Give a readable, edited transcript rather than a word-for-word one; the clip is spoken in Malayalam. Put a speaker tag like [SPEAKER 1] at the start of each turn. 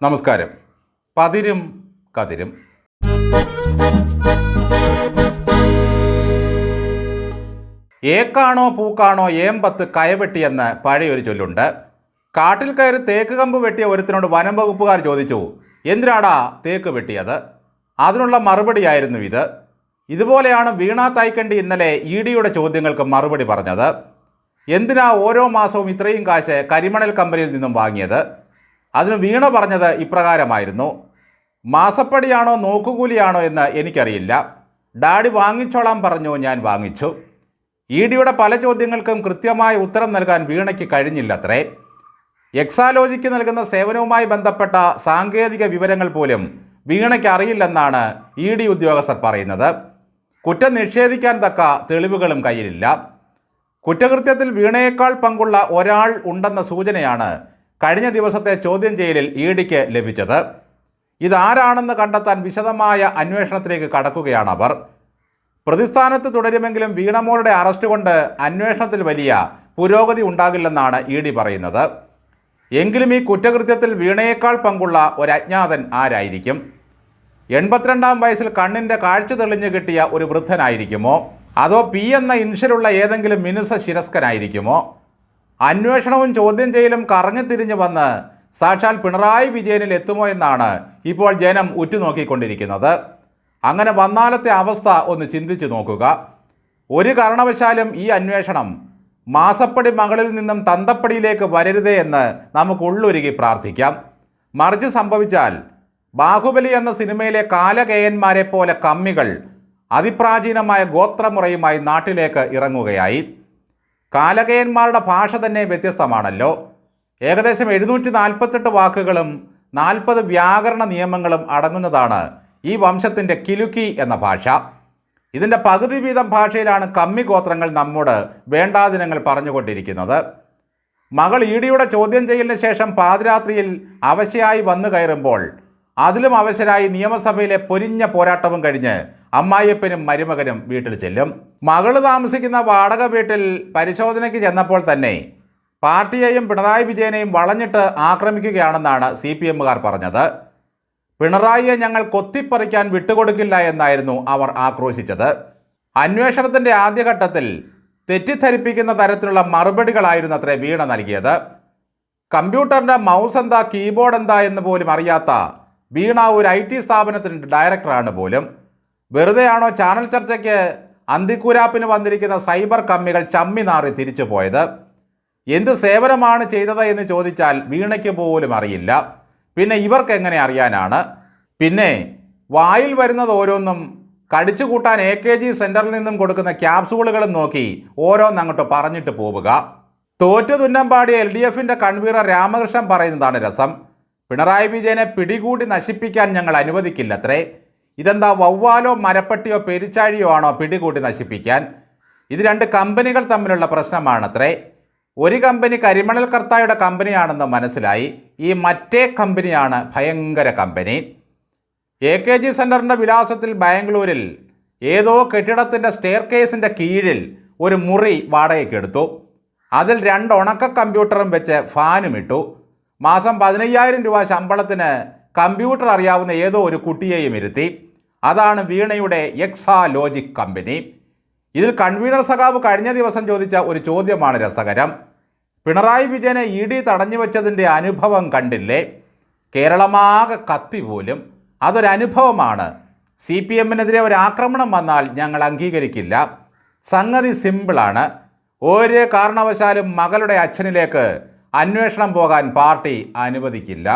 [SPEAKER 1] നമസ്കാരം. പതിരും കതിരും. ഏക്കാണോ പൂക്കാണോ ഏമ്പത്ത് കയവെട്ടിയെന്ന് പഴയൊരു ചൊല്ലുണ്ട്. കാട്ടിൽ കയറി തേക്ക് കമ്പ് വെട്ടിയ ഒരുത്തിനോട് വനം വകുപ്പുകാർ ചോദിച്ചു, എന്തിനാടാ തേക്ക് വെട്ടിയത്? അതിനുള്ള മറുപടിയായിരുന്നു ഇത്. ഇതുപോലെയാണ് വീണ തൈക്കണ്ടി ഇന്നലെ EDയുടെ ചോദ്യങ്ങൾക്ക് മറുപടി പറഞ്ഞത്. എന്തിനാ ഓരോ മാസവും ഇത്രയും കാശ് കരിമണൽ കമ്പനിയിൽ നിന്നും വാങ്ങിയത്? അതിന് വീണ പറഞ്ഞത് ഇപ്രകാരമായിരുന്നു: മാസപ്പടിയാണോ നോക്കുകൂലിയാണോ എന്ന് എനിക്കറിയില്ല, ഡാഡി വാങ്ങിച്ചോളാൻ പറഞ്ഞു, ഞാൻ വാങ്ങിച്ചു. EDയുടെ പല ചോദ്യങ്ങൾക്കും കൃത്യമായ ഉത്തരം നൽകാൻ വീണയ്ക്ക് കഴിഞ്ഞില്ലത്രേ. എക്സാലോജിക്ക് നൽകുന്ന സേവനവുമായി ബന്ധപ്പെട്ട സാങ്കേതിക വിവരങ്ങൾ പോലും വീണയ്ക്ക് അറിയില്ലെന്നാണ് ED ഉദ്യോഗസ്ഥർ പറയുന്നത്. കുറ്റം നിഷേധിക്കാൻ തക്ക തെളിവുകളും കയ്യിലില്ല. കുറ്റകൃത്യത്തിൽ വീണയേക്കാൾ പങ്കുള്ള ഒരാൾ ഉണ്ടെന്ന സൂചനയാണ് കഴിഞ്ഞ ദിവസത്തെ ചോദ്യം ചെയ്യലിൽ EDക്ക് ലഭിച്ചത്. ഇതാരാണെന്ന് കണ്ടെത്താൻ വിശദമായ അന്വേഷണത്തിലേക്ക് കടക്കുകയാണ് അവർ. പ്രതിസ്ഥാനത്ത് തുടരുമെങ്കിലും വീണമോളുടെ അറസ്റ്റ് കൊണ്ട് അന്വേഷണത്തിൽ വലിയ പുരോഗതി ഉണ്ടാകില്ലെന്നാണ് ED പറയുന്നത്. എങ്കിലും ഈ കുറ്റകൃത്യത്തിൽ വീണയേക്കാൾ പങ്കുള്ള ഒരു അജ്ഞാതൻ ആരായിരിക്കും? 82-ാം വയസ്സിൽ കണ്ണിൻ്റെ കാഴ്ച തെളിഞ്ഞു കിട്ടിയ ഒരു വൃദ്ധനായിരിക്കുമോ? അതോ P എന്ന ഇൻഷ്യലുള്ള ഏതെങ്കിലും മിനുസ ശിരസ്കനായിരിക്കുമോ? അന്വേഷണവും ചോദ്യം ചെയ്യലും കറങ്ങിത്തിരിഞ്ഞു വന്ന് സാക്ഷാൽ പിണറായി വിജയനിൽ എത്തുമോ എന്നാണ് ഇപ്പോൾ ജനം ഉറ്റുനോക്കിക്കൊണ്ടിരിക്കുന്നത്. അങ്ങനെ വന്നാലത്തെ അവസ്ഥ ഒന്ന് ചിന്തിച്ചു നോക്കുക. ഒരു കാരണവശാലും ഈ അന്വേഷണം മാസപ്പടി മകളിൽ നിന്നും തന്തപ്പടിയിലേക്ക് വരരുതേ എന്ന് നമുക്ക് ഉള്ളൊരുക്കി പ്രാർത്ഥിക്കാം. മറിച്ച് സംഭവിച്ചാൽ ബാഹുബലി എന്ന സിനിമയിലെ കാലകേയന്മാരെ പോലെ കമ്മികൾ അതിപ്രാചീനമായ ഗോത്രമുറയുമായി നാട്ടിലേക്ക് ഇറങ്ങുകയായി. കാലകേയന്മാരുടെ ഭാഷ തന്നെ വ്യത്യസ്തമാണല്ലോ. ഏകദേശം 748 വാക്കുകളും 40 വ്യാകരണ നിയമങ്ങളും അടങ്ങുന്നതാണ് ഈ വംശത്തിൻ്റെ കിലുക്കി എന്ന ഭാഷ. ഇതിൻ്റെ പകുതി വീതം ഭാഷയിലാണ് കമ്മി ഗോത്രങ്ങൾ നമ്മോട് വേണ്ടാദിനങ്ങൾ പറഞ്ഞുകൊണ്ടിരിക്കുന്നത്. മകൾ EDയുടെ ചോദ്യം ചെയ്യലിന് ശേഷം പാതിരാത്രിയിൽ അവശയായി വന്നു കയറുമ്പോൾ അതിലും അവശരായി നിയമസഭയിലെ പൊരിഞ്ഞ പോരാട്ടവും കഴിഞ്ഞ് അമ്മായിയപ്പനും മരുമകനും വീട്ടിൽ ചെല്ലും. മകള് താമസിക്കുന്ന വാടക വീട്ടിൽ പരിശോധനയ്ക്ക് ചെന്നപ്പോൾ തന്നെ പാർട്ടിയെയും പിണറായി വിജയനെയും വളഞ്ഞിട്ട് ആക്രമിക്കുകയാണെന്നാണ് CPMകാർ പറഞ്ഞത്. പിണറായിയെ ഞങ്ങൾ കൊത്തിപ്പറിക്കാൻ വിട്ടുകൊടുക്കില്ല എന്നായിരുന്നു അവർ ആക്രോശിച്ചത്. അന്വേഷണത്തിൻ്റെ ആദ്യഘട്ടത്തിൽ തെറ്റിദ്ധരിപ്പിക്കുന്ന തരത്തിലുള്ള മറുപടികളായിരുന്നു അത്രേ വീണ നൽകിയത്. കമ്പ്യൂട്ടറിൻ്റെ മൗസ് എന്താ കീബോർഡ് എന്താ എന്ന് പോലും അറിയാത്ത വീണ ഒരു IT സ്ഥാപനത്തിൻ്റെ ഡയറക്ടറാണ് പോലും. വെറുതെയാണോ ചാനൽ ചർച്ചയ്ക്ക് അന്തിക്കുരാപ്പിന് വന്നിരിക്കുന്ന സൈബർ കമ്മികൾ ചമ്മി നാറി തിരിച്ചു പോയത്? എന്ത് സേവനമാണ് ചെയ്തത് എന്ന് ചോദിച്ചാൽ വീണയ്ക്ക് പോലും അറിയില്ല. പിന്നെ ഇവർക്ക് എങ്ങനെ അറിയാനാണ്? പിന്നെ വായിൽ വരുന്നത് ഓരോന്നും കടിച്ചു കൂട്ടാൻ AKG സെൻറ്ററിൽ നിന്നും കൊടുക്കുന്ന ക്യാപ്സൂളുകളും നോക്കി ഓരോന്നങ്ങോട്ട് പറഞ്ഞിട്ട് പോവുക. തോറ്റു തുന്നമ്പാടിയ LDFൻ്റെ കൺവീനർ രാമകൃഷ്ണൻ പറയുന്നതാണ് രസം. പിണറായി വിജയനെ പിടികൂടി നശിപ്പിക്കാൻ ഞങ്ങൾ അനുവദിക്കില്ലത്രേ. ഇതെന്താ വവ്വാലോ മരപ്പട്ടിയോ പെരിച്ചാഴിയോ ആണോ പിടികൂടി നശിപ്പിക്കാൻ? ഇത് 2 കമ്പനികൾ തമ്മിലുള്ള പ്രശ്നമാണത്രേ. ഒരു കമ്പനി കരിമണൽ കർത്തായുടെ കമ്പനിയാണെന്ന് മനസ്സിലായി. ഈ മറ്റേ കമ്പനിയാണ് ഭയങ്കര കമ്പനി. AKG സെൻറ്ററിൻ്റെ വിലാസത്തിൽ ബാംഗ്ലൂരിൽ ഏതോ കെട്ടിടത്തിൻ്റെ സ്റ്റെയർ കേസിൻ്റെ കീഴിൽ ഒരു മുറി വാടകയ്ക്കെടുത്തു. അതിൽ 2 ഉണക്ക കമ്പ്യൂട്ടറും വെച്ച് ഫാനും ഇട്ടു. മാസം 15,000 രൂപ ശമ്പളത്തിന് കമ്പ്യൂട്ടർ അറിയാവുന്ന ഏതോ ഒരു കുട്ടിയെയും ഇരുത്തി. അതാണ് വീണയുടെ എക്സാലോജിക് കമ്പനി. ഇതിൽ കൺവീനർ സഖാവ് കഴിഞ്ഞ ദിവസം ചോദിച്ച ഒരു ചോദ്യമാണ് രസകരം. പിണറായി വിജയനെ ED തടഞ്ഞു വെച്ചതിൻ്റെ അനുഭവം കണ്ടില്ലേ? കേരളമാകെ കത്തി പോലും. അതൊരനുഭവമാണ്. CPMനെതിരെ ഒരു ആക്രമണം വന്നാൽ ഞങ്ങൾ അംഗീകരിക്കില്ല. സംഗതി സിമ്പിളാണ്. ഒരു കാരണവശാലും മകളുടെ അച്ഛനിലേക്ക് അന്വേഷണം പോകാൻ പാർട്ടി അനുവദിക്കില്ല.